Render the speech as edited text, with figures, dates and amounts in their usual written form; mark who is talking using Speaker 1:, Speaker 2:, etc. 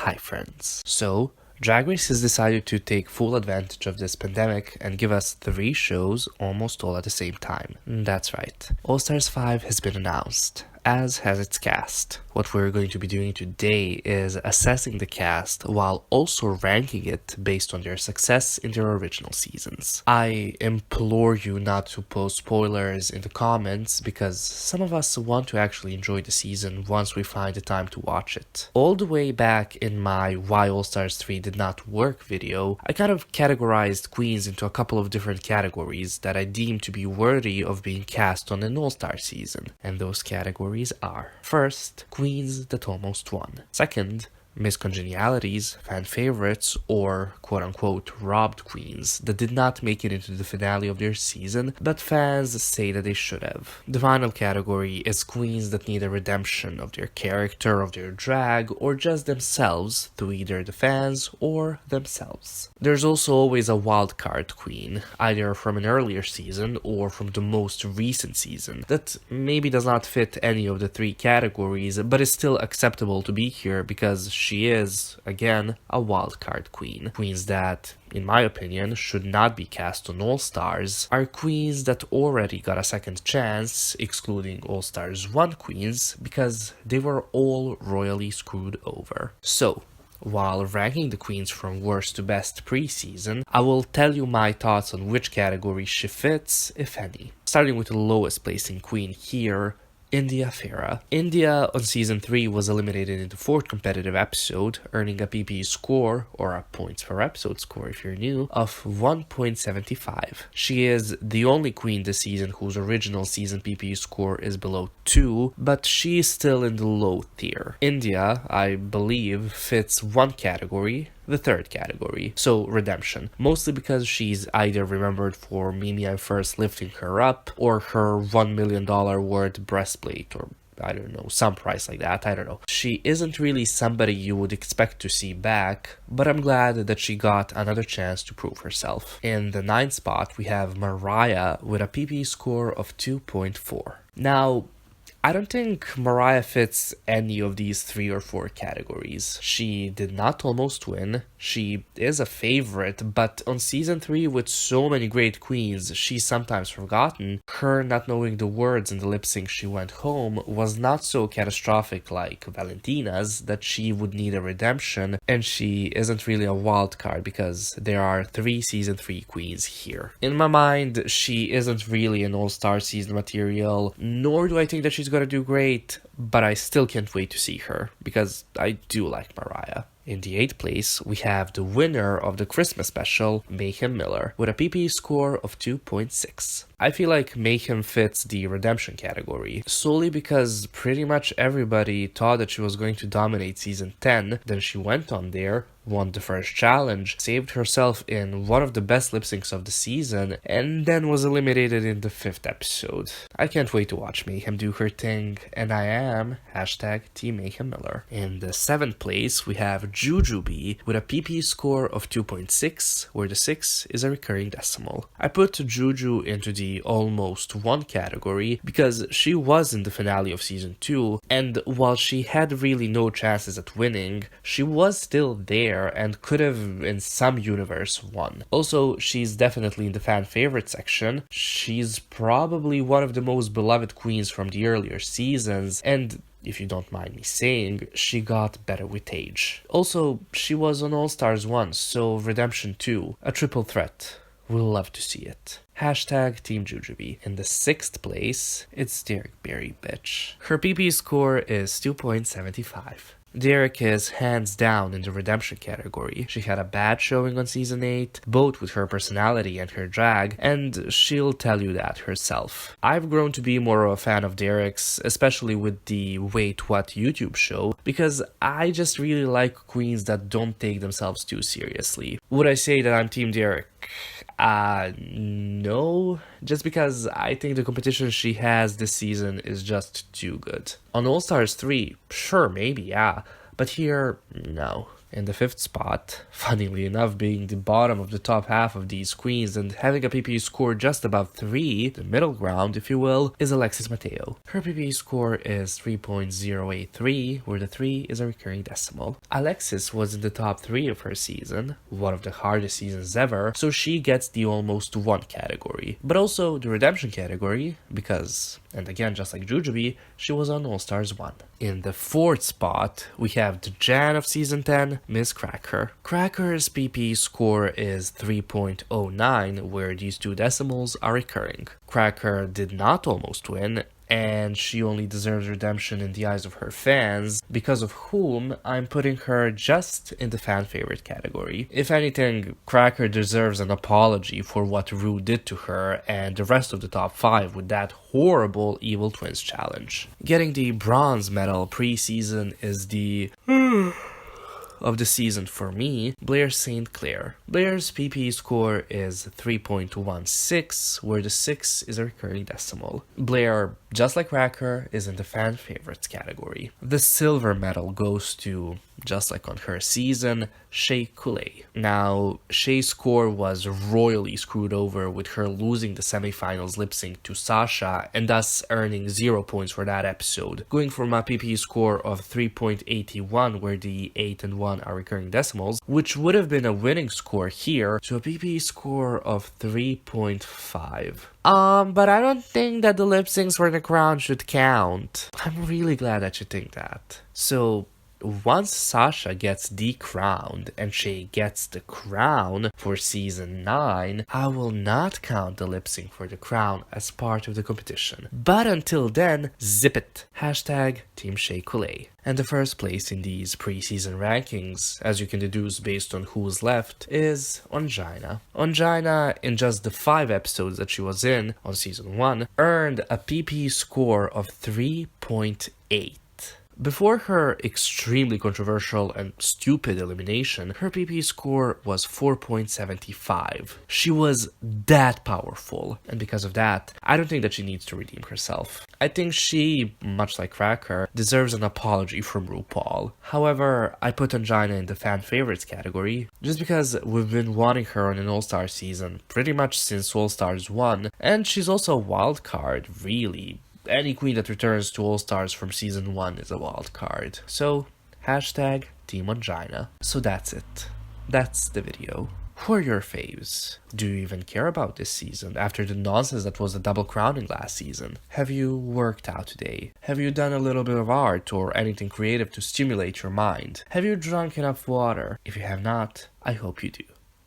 Speaker 1: Hi friends. So, Drag Race has decided to take full advantage of this pandemic and give us 3 shows almost all at the same time. That's right. All Stars 5 has been announced, as has its cast. What we're going to be doing today is assessing the cast while also ranking it based on their success in their original seasons. I implore you not to post spoilers in the comments because some of us want to actually enjoy the season once we find the time to watch it. All the way back in my Why All Stars 3 Did Not Work video, I kind of categorized queens into a couple of different categories that I deemed to be worthy of being cast on an All-Star season. And those categories are: first, queens that almost won; second, miscongenialities, fan favorites, or quote-unquote robbed queens that did not make it into the finale of their season, but fans say that they should have. The final category is queens that need a redemption of their character, of their drag, or just themselves through either the fans or themselves. There's also always a wildcard queen, either from an earlier season or from the most recent season, that maybe does not fit any of the 3 categories, but is still acceptable to be here because she is, again, a wildcard queen. Queens that, in my opinion, should not be cast on All Stars are queens that already got a second chance, excluding All Stars 1 queens, because they were all royally screwed over. So, while ranking the queens from worst to best pre-season, I will tell you my thoughts on which category she fits, if any. Starting with the lowest placing queen here, Ferrah. India on season 3 was eliminated in the 4th competitive episode, earning a PP score, or a points per episode score if you're new, of 1.75. She is the only queen this season whose original season PP score is below 2, but she is still in the low tier. India, I believe, fits one category, the 3rd category, so redemption, mostly because she's either remembered for Mimi and first lifting her up, or her $1 million worth breastplate, or I don't know, some price like that, I don't know. She isn't really somebody you would expect to see back, but I'm glad that she got another chance to prove herself. In the 9th spot, we have Mariah with a PP score of 2.4. Now, I don't think Mariah fits any of these 3 or 4 categories. She did not almost win. She is a favorite, but on season 3 with so many great queens, she's sometimes forgotten. Her not knowing the words in the lip sync she went home was not so catastrophic like Valentina's that she would need a redemption, and she isn't really a wild card because there are 3 season 3 queens here. In my mind, she isn't really an all-star season material, nor do I think that she's gonna do great, but I still can't wait to see her because I do like Mariah. In the 8th place, we have the winner of the Christmas special, Mayhem with a PP score of 2.6. I feel like Mayhem fits the redemption category, solely because pretty much everybody thought that she was going to dominate season 10, then she went on there, won the first challenge, saved herself in one of the best lip syncs of the season, and then was eliminated in the 5th episode. I can't wait to watch Mayhem do her thing, and I am #Team Mayhem Miller. In the 7th place, we have Jujubee with a PP score of 2.6, where the 6 is a recurring decimal. I put Juju into the almost won category because she was in the finale of season 2, and while she had really no chances at winning, she was still there and could have in some universe won. Also, she's definitely in the fan favorite section. She's probably one of the most beloved queens from the earlier seasons, and if you don't mind me saying, she got better with age. Also, she was on All Stars once, so redemption too, a triple threat. We'll love to see it. #Team Jujubee. In the 6th place, it's Derrick bitch. Her PP score is 2.75. Derrick is hands down in the redemption category. She had a bad showing on season 8, both with her personality and her drag, and she'll tell you that herself. I've grown to be more of a fan of Derrick's, especially with the Wait What YouTube show, because I just really like queens that don't take themselves too seriously. Would I say that I'm Team Derrick? No, just because I think the competition she has this season is just too good. On All Stars 3, sure, maybe, yeah, but here, no. In the 5th spot, funnily enough being the bottom of the top half of these queens and having a PPE score just above 3, the middle ground if you will, is Alexis Mateo. Her PPE score is 3.083, where the 3 is a recurring decimal. Alexis was in the top 3 of her season, one of the hardest seasons ever, so she gets the almost 1 category, but also the redemption category, because, and again just like Jujubee, she was on All-Stars 1. In the 4th spot, we have the Jan of season 10, Miss Cracker. Cracker's PP score is 3.09, where these 2 decimals are recurring. Cracker did not almost win, and she only deserves redemption in the eyes of her fans, because of whom I'm putting her just in the fan favorite category. If anything, Cracker deserves an apology for what Rue did to her and the rest of the top 5 with that horrible Evil Twins challenge. Getting the bronze medal pre-season is the of the season for me, Blair St. Clair. Blair's PP score is 3.16, where the 6 is a recurring decimal. Blair, just like Cracker, is in the fan favorites category. The silver medal goes to, just like on her season, Shea Coulee. Now, Shea's score was royally screwed over with her losing the semifinals lip sync to Sasha and thus earning 0 points for that episode, going from a PP score of 3.81 where the 8 and 1 are recurring decimals, which would have been a winning score here, to a PP score of 3.5. But I don't think that the lip syncs for the crown should count. I'm really glad that you think that. So, once Sasha gets decrowned and Shea gets the crown for season 9, I will not count the lip sync for the crown as part of the competition. But until then, zip it. Hashtag Team Shea Coulee. And the first place in these pre-season rankings, as you can deduce based on who's left, is Ongina. Ongina, in just the 5 episodes that she was in on season 1, earned a PP score of 3.8. Before her extremely controversial and stupid elimination, her PP score was 4.75. She was that powerful, and because of that, I don't think that she needs to redeem herself. I think she, much like Cracker, deserves an apology from RuPaul. However, I put Ongina in the fan favorites category, just because we've been wanting her on an All-Star season pretty much since All-Stars 1, and she's also a wild card, really. Any queen that returns to All-Stars from season 1 is a wild card. So, hashtag Team Ongina. So that's it. That's the video. Who are your faves? Do you even care about this season after the nonsense that was the double crowning last season? Have you worked out today? Have you done a little bit of art or anything creative to stimulate your mind? Have you drunk enough water? If you have not, I hope you do.